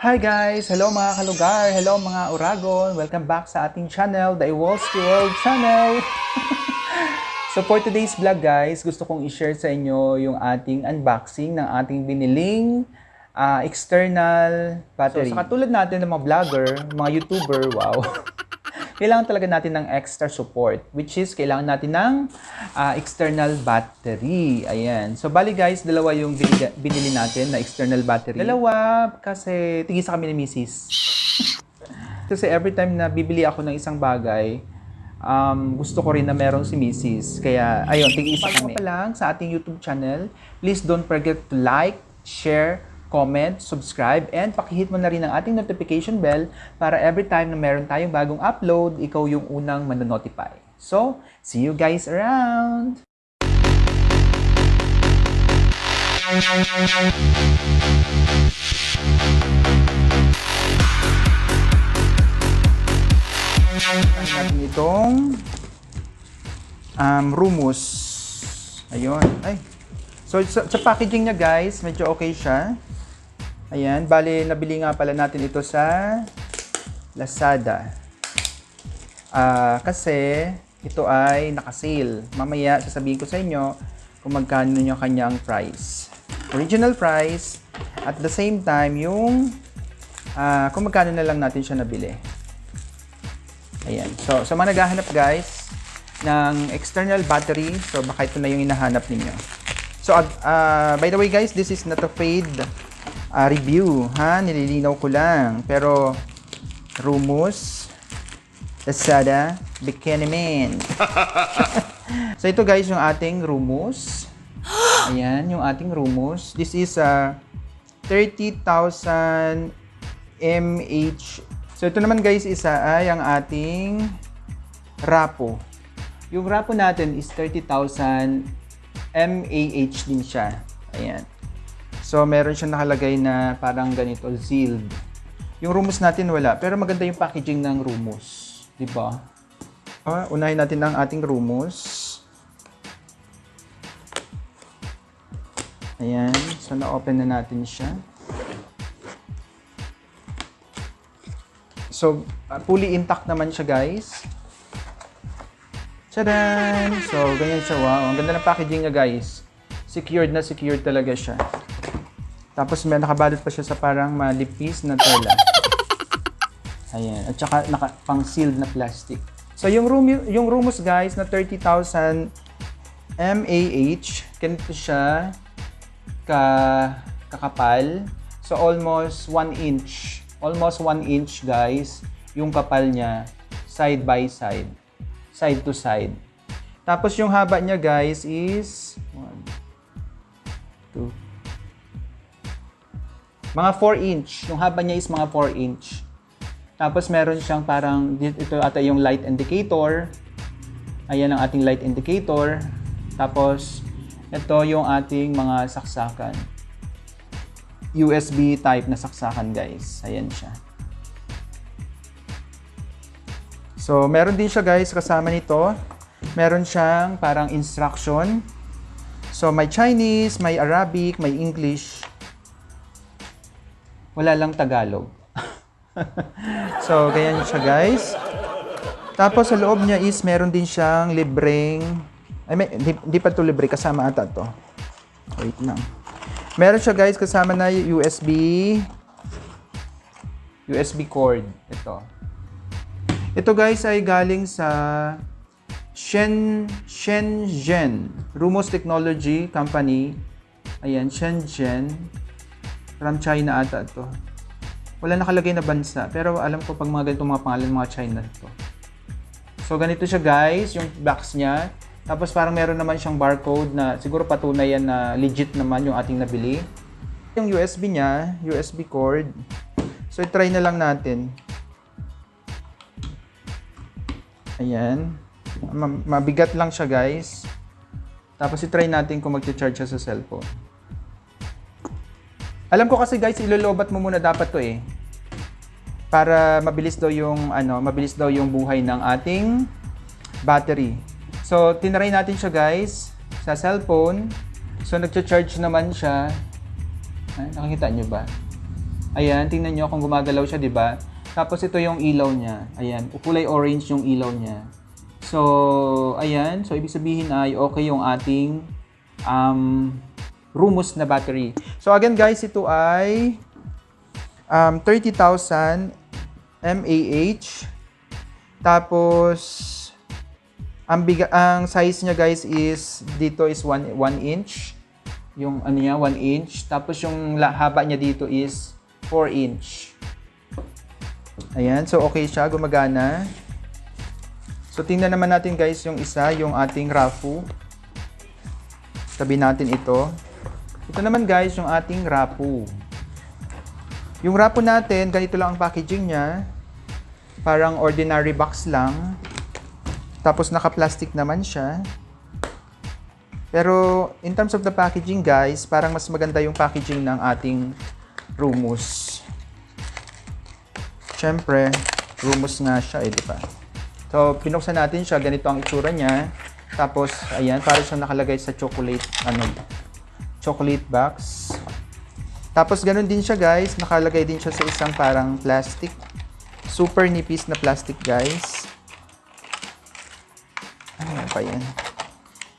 Hi guys! Hello mga kalugar! Hello mga Uragon! Welcome back sa ating channel, The Iwolski World Channel! So for today's vlog guys, gusto kong i-share sa inyo yung ating unboxing ng ating biniling external battery. So sa katulad natin ng mga vlogger, mga YouTuber, wow! Kailangan talaga natin ng extra support, which is kailangan natin ng external battery. Ayan. So, bali guys, dalawa yung binili natin na external battery. Dalawa kasi tigisa kami ni Mrs. Kasi every time na bibili ako ng isang bagay, gusto ko rin na meron si Mrs. Kaya, ayun, tig-isa kami. Pa lang sa ating YouTube channel, please don't forget to like, share, comment, subscribe, and pakihit mo na rin ang ating notification bell para every time na meron tayong bagong upload, ikaw yung unang manonotify. So, see you guys around! Natin itong Rumus. Ayun. Ay. So, sa packaging niya guys, medyo okay siya. Ayan, bali nabili nga pala natin ito sa Lazada. Kasi ito ay naka-sale. Mamaya sasabihin ko sa inyo kung magkano yung kanyang price. Original price, at the same time yung kung magkano na lang natin siya nabili. Ayan. So, sa mga naghahanap guys ng external battery, so baka ito na yung hinahanap ninyo. So, by the way guys, this is not a paid review, ha? Nililinaw ko lang. Pero, Rumus, Lazada, Bikini Man. So, ito guys, yung ating Rumus. Ayan, yung ating Rumus. This is 30,000 mAh. So, ito naman guys, isa ay ang ating Rapo. Yung Rapo natin is 30,000 mAh din siya. Ayan. So, meron siyang nakalagay na parang ganito, sealed. Yung Rumus natin wala, pero maganda yung packaging ng Rumus. Diba? Unahin natin ang ating Rumus. Ayan. So, na-open na natin siya. So, fully intact naman siya, guys. Tadaan! So, ganyan siya. Wow. Ang ganda ng packaging niya, guys. Secured na secured talaga siya. Tapos may nakabalot pa siya sa parang malipis na tela. Ayan. At saka pang-sealed na plastic. So yung Rumus guys na 30,000 mAh, ganito siya kakapal. So almost 1 inch. Almost 1 inch guys yung kapal niya side by side. Side to side. Tapos yung haba niya guys is 1, 2, mga 4 inch. Yung haba niya is mga 4 inch. Tapos meron siyang parang, ito ata yung light indicator. Ayan ang ating light indicator. Tapos, ito yung ating mga saksakan. USB type na saksakan guys. Ayan siya. So, meron din siya guys kasama nito. Meron siyang parang instruction. So, may Chinese, may Arabic, may English. Wala lang Tagalog. So, ganyan siya guys. Tapos sa loob niya is meron din siyang libreng, hindi pa ito libre, kasama ata ito. Wait lang. Meron siya guys kasama na USB cord. Ito guys ay galing sa Shenzhen Rumus Technology Company. Ayan, Shenzhen. From China ata ito. Wala nakalagay na bansa. Pero alam ko pag mga ganitong mga pangalan, mga China ito. So, ganito siya guys, yung box niya. Tapos parang meron naman siyang barcode na siguro patunay yan na legit naman yung ating nabili. Yung USB niya, USB cord. So, i-try na lang natin. Ayan. Mabigat lang siya guys. Tapos i-try natin kung mag-charge siya sa cellphone. Alam ko kasi guys, ilolobat mo muna dapat to eh. Para mabilis daw yung buhay ng ating battery. So, tinry natin siya guys sa cellphone. So, nagcha-charge naman siya. Ay, nakikita nyo ba? Ayan, tingnan nyo kung gumagalaw siya, di ba? Tapos ito yung ilaw niya. Ayan, kulay orange yung ilaw niya. So, ayan. So, ibig sabihin ay okay yung ating Rumus na battery. So, again guys, ito ay 30,000 mAh. Tapos, ang size niya guys is, dito is 1 inch. Yung ano niya, 1 inch. Tapos yung haba niya dito is 4 inch. Ayan, so okay siya, gumagana. So tingnan naman natin guys yung isa, yung ating Rafu. Tabi natin ito. Ito naman guys yung ating Rafu. Yung Rafu natin, ganito lang ang packaging niya. Parang ordinary box lang. Tapos naka-plastic naman siya. Pero in terms of the packaging guys, parang mas maganda yung packaging ng ating Rumus. Siyempre, Rumus nga siya eh, di ba? So, pinuksan natin siya, ganito ang itsura niya. Tapos, ayan, para siyang nakalagay sa chocolate box. Tapos, ganun din siya guys, nakalagay din siya sa isang parang plastic. Super nipis na plastic guys. Ano pa yan?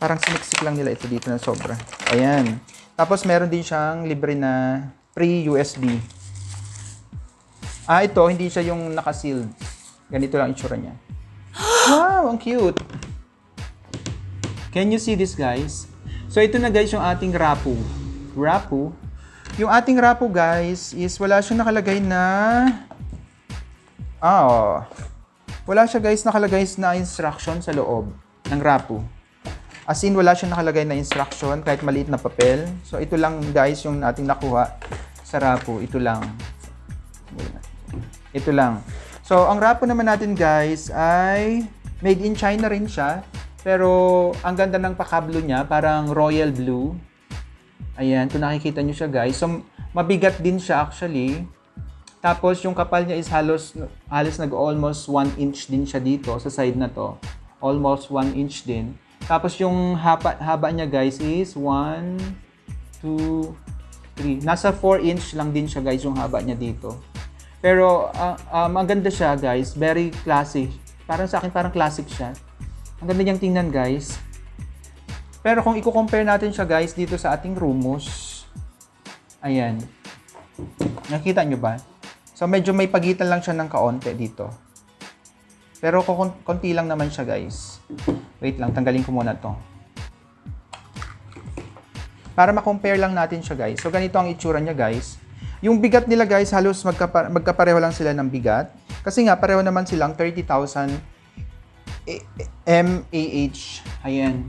Parang siniksik lang nila ito dito na sobra. Ayan. Tapos, meron din siyang libre na free USB. Ito, hindi siya yung naka-sealed. Ganito lang itsura niya. Wow, ang cute! Can you see this, guys? So, ito na guys yung ating Rafu. Rafu. Yung ating Rafu, guys, is wala siyang nakalagay na... wala siya, guys, nakalagay na instruction sa loob ng Rafu. As in, wala siyang nakalagay na instruction, kahit maliit na papel. So, ito lang, guys, yung ating nakuha sa Rafu. Ito lang. Ito lang. So, ang Rafu naman natin guys ay made in China rin siya. Pero, ang ganda ng pakablo niya, parang royal blue. Ayan, kung nakikita nyo siya guys. So, mabigat din siya actually. Tapos, yung kapal niya is halos nag-almost 1 inch din siya dito sa side na to. Almost 1 inch din. Tapos, yung haba niya guys is 1, 2, 3. Nasa 4 inch lang din siya guys yung haba niya dito. Pero, maganda siya guys. Very classic. Parang sa akin, parang classic siya. Ang ganda niyang tingnan guys. Pero kung i-compare natin siya guys dito sa ating Rumus. Ayan. Nakita nyo ba? So, medyo may pagitan lang siya ng kaonte dito. Pero konti lang naman siya guys. Wait lang, tanggalin ko muna to. Para ma-compare lang natin siya guys. So, ganito ang itsura niya guys. Yung bigat nila guys, halos magkapareho lang sila ng bigat. Kasi nga, pareho naman silang 30,000 mAh. Ayan.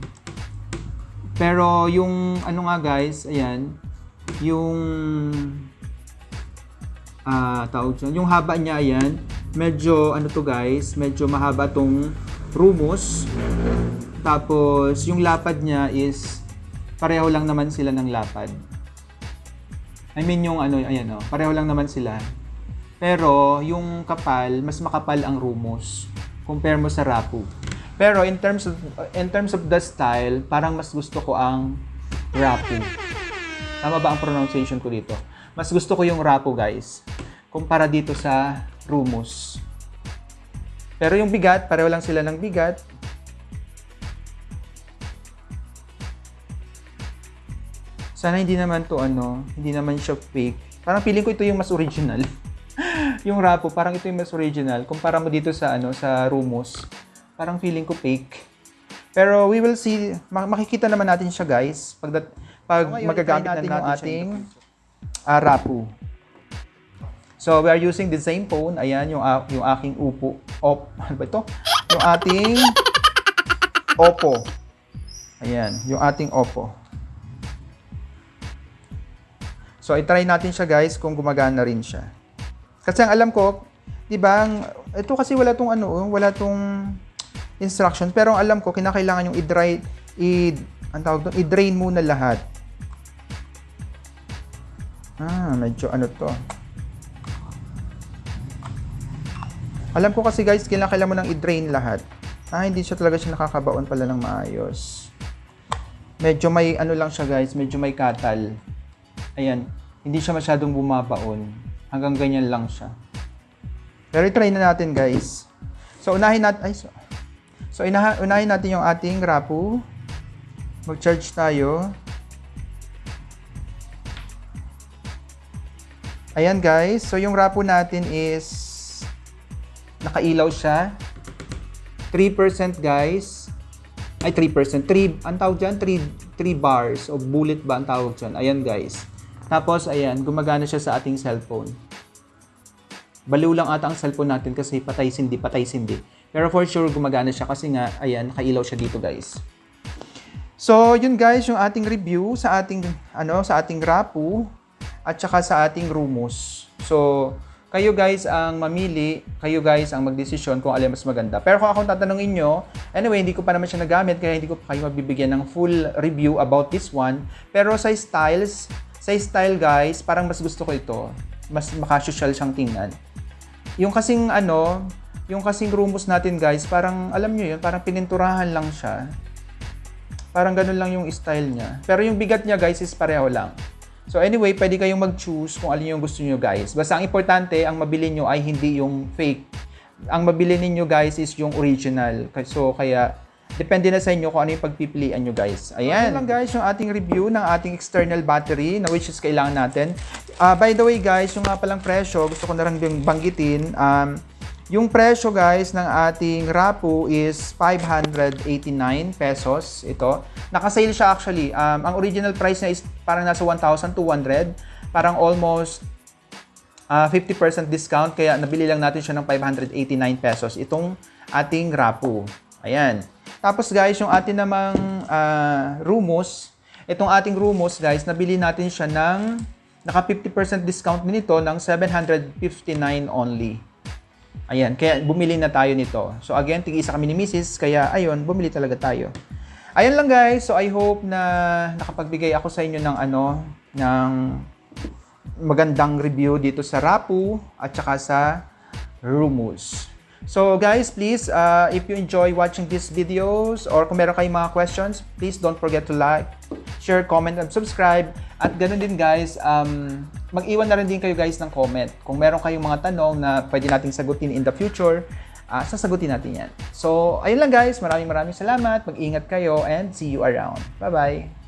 Pero yung ano nga guys, ayan, yung tawag dyan, yung haba niya, ayan, medyo ano to guys, medyo mahaba tong Rumus. Tapos yung lapad niya is pareho lang naman sila ng lapad. I mean yung ano, ayan o, pareho lang naman sila. Pero yung kapal, mas makapal ang Rumus compare mo sa Rafu. Pero in terms of the style, parang mas gusto ko ang Rafu. Tama ba ang pronunciation ko dito? Mas gusto ko yung Rafu guys, kumpara dito sa Rumus. Pero yung bigat, pareho lang sila ng bigat. Sana hindi naman to hindi naman siya fake. Parang feeling ko ito yung mas original. Yung Rafu, parang ito yung mas original. Kumpara mo dito sa sa Rumus, parang feeling ko fake. Pero we will see, makikita naman natin siya guys pag magagamit natin yung ating Rafu. So we are using the same phone. Ayan yung aking ano ba ito? Yung ating Oppo. Ayan, yung ating Oppo. So, i-try natin siya guys kung gumagana rin siya. Kasi ang alam ko, 'di ba, ito kasi wala tong instruction, pero ang alam ko kinakailangan yung i-drain muna lahat. Medyo to. Alam ko kasi guys, kailangan mo nang i-drain lahat. Hindi siya talaga nakakabaon pala ng maayos. Medyo may lang siya guys, medyo may katal. Ayan, hindi siya masyadong bumabaon. Hanggang ganyan lang siya. Pero i-try na natin, guys. So, unahin natin yung ating Rapu. Mag-charge tayo. Ayan, guys. So, yung Rapu natin is nakailaw siya. 3%, guys. Ay, 3%. Ang tawag dyan, 3 bars o bullet ba ang tawag dyan. Ayan, guys. Tapos, ayan, gumagana siya sa ating cellphone. Baliw lang ata ang cellphone natin kasi patay-sindi. Pero for sure, gumagana siya kasi nga, ayan, nakailaw siya dito, guys. So, yun guys, yung ating review sa ating, sa ating Rapu at saka sa ating Rumus. So, kayo guys ang mamili, kayo guys ang magdesisyon kung alin mas maganda. Pero kung akong tatanungin nyo, anyway, hindi ko pa naman siya nagamit, kaya hindi ko pa kayo mabibigyan ng full review about this one. Pero sa style guys, parang mas gusto ko ito. Mas makasosyal siyang tingnan. Yung kasing Rumus natin guys, parang alam nyo yun, parang pininturahan lang siya. Parang ganun lang yung style niya. Pero yung bigat niya guys is pareho lang. So anyway, pwede kayong mag-choose kung alin yung gusto nyo guys. Basta ang importante, ang mabili nyo ay hindi yung fake. Ang mabili ninyo guys is yung original. So kaya, depende na sa inyo kung ano yung pagpipilian nyo guys. Ayan lang guys yung ating review ng ating external battery na which is kailangan natin. By the way guys, yung nga palang presyo, gusto ko na rin banggitin. Yung presyo guys ng ating Rapu is 589 pesos. Ito. Naka-sale siya actually. Ang original price niya is parang nasa 1,200. Parang almost 50% discount. Kaya nabili lang natin siya ng 589 pesos. Itong ating Rapu. Ayan. Tapos guys, yung ating namang Rumus. Itong ating Rumus guys, nabili natin siya ng naka 50% discount nito ng 759 only. Ayan, kaya bumili na tayo nito. So again, tig-isa kami ni Mrs. Kaya ayun, bumili talaga tayo. Ayan lang guys. So I hope na nakapagbigay ako sa inyo ng ng magandang review dito sa Rapu at saka sa Rumus. So guys, please, if you enjoy watching these videos or kung meron kayong mga questions, please don't forget to like, share, comment, and subscribe. At ganun din guys, mag-iwan na rin din kayo guys ng comment. Kung meron kayong mga tanong na pwede nating sagutin in the future, sasagutin natin yan. So, ayun lang guys. Maraming salamat. Mag-ingat kayo and see you around. Bye-bye!